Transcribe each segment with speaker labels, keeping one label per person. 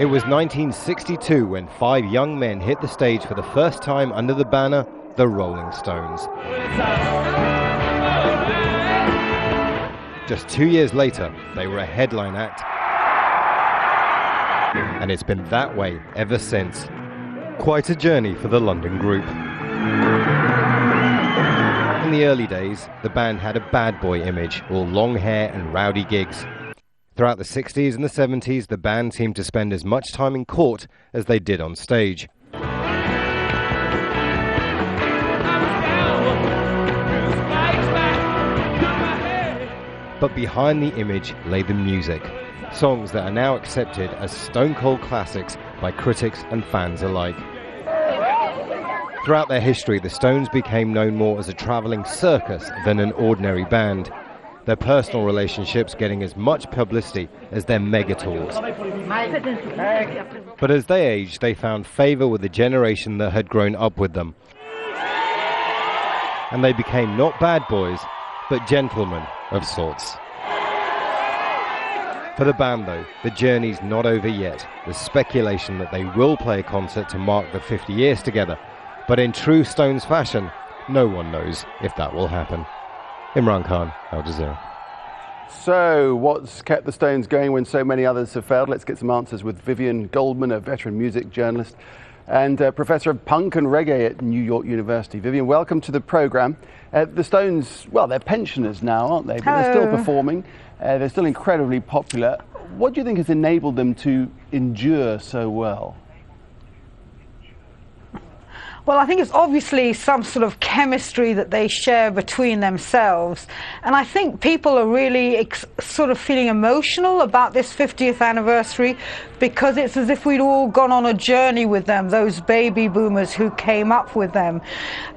Speaker 1: It was 1962 when 5 young men hit the stage for the first time under the banner, the Rolling Stones. Just 2 years later, they were a headline act. And it's been that way ever since. Quite a journey for the London group. In the early days, the band had a bad boy image, all long hair and rowdy gigs. Throughout the 60s and the 70s, the band seemed to spend as much time in court as they did on stage. But behind the image lay the music. Songs that are now accepted as stone-cold classics by critics and fans alike. Throughout their history, the Stones became known more as a travelling circus than an ordinary band. Their personal relationships getting as much publicity as their mega tours. But as they aged, they found favour with the generation that had grown up with them. And they became not bad boys, but gentlemen of sorts. For the band though, the journey's not over yet. There's speculation that they will play a concert to mark the 50 years together. But in true Stones fashion, no one knows if that will happen. Imran Khan, Al Jazeera.
Speaker 2: So, what's kept the Stones going when so many others have failed? Let's get some answers with Vivian Goldman, a veteran music journalist and professor of punk and reggae at New York University. Vivian, welcome to the programme. The Stones, well, they're pensioners now, aren't they? But they're still performing. They're still incredibly popular. What do you think has enabled them to endure so well?
Speaker 3: Well, I think it's obviously some sort of chemistry that they share between themselves. And I think people are really sort of feeling emotional about this 50th anniversary because it's as if we'd all gone on a journey with them, those baby boomers who came up with them.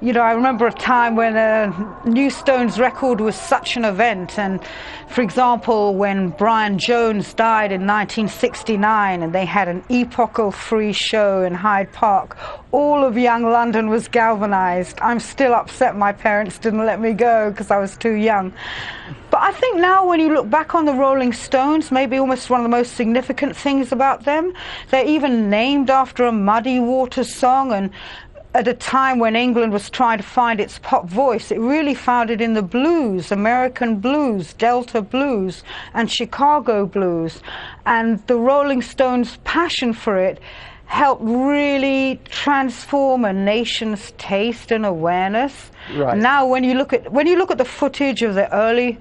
Speaker 3: You know, I remember a time when a new Stones record was such an event. And for example, when Brian Jones died in 1969 and they had an epochal-free show in Hyde Park, all of young London was galvanized. I'm still upset my parents didn't let me go because I was too young. But I think now when you look back on the Rolling Stones, maybe almost one of the most significant things about them, they're even named after a Muddy Waters song, and at a time when England was trying to find its pop voice, it really found it in the blues, American blues, Delta blues, and Chicago blues. And the Rolling Stones' passion for it helped really transform a nation's taste and awareness.
Speaker 2: Right.
Speaker 3: Now, when you look at the footage of the early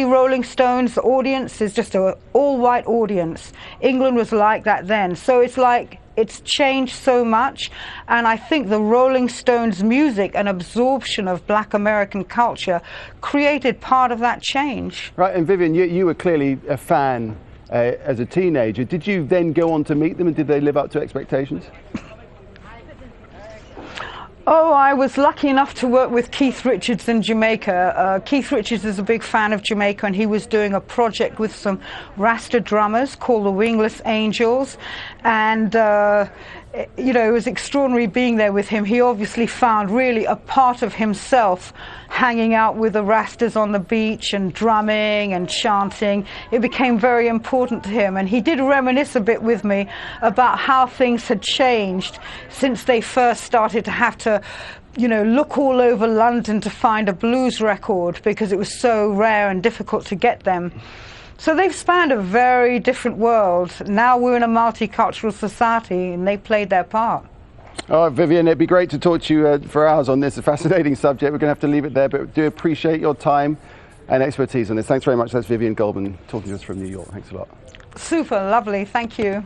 Speaker 3: Rolling Stones, the audience is just an all-white audience. England was like that then, so it's like it's changed so much, and I think the Rolling Stones' music and absorption of Black American culture created part of that change.
Speaker 2: Right, and Vivian, you were clearly a fan as a teenager. Did you then go on to meet them, and did they live up to expectations?
Speaker 3: Oh, I was lucky enough to work with Keith Richards in Jamaica. Keith Richards is a big fan of Jamaica, and he was doing a project with some Rasta drummers called the Wingless Angels. And you know, it was extraordinary being there with him. He obviously found really a part of himself hanging out with the Rastas on the beach and drumming and chanting. It became very important to him, and he did reminisce a bit with me about how things had changed since they first started to have to, you know, look all over London to find a blues record because it was so rare and difficult to get them. So they've spanned a very different world. Now we're in a multicultural society, and they played their part.
Speaker 2: All right, Vivian, it'd be great to talk to you for hours on this, a fascinating subject. We're going to have to leave it there, but do appreciate your time and expertise on this. Thanks very much. That's Vivian Goldman talking to us from New York. Thanks a lot.
Speaker 3: Super, lovely. Thank you.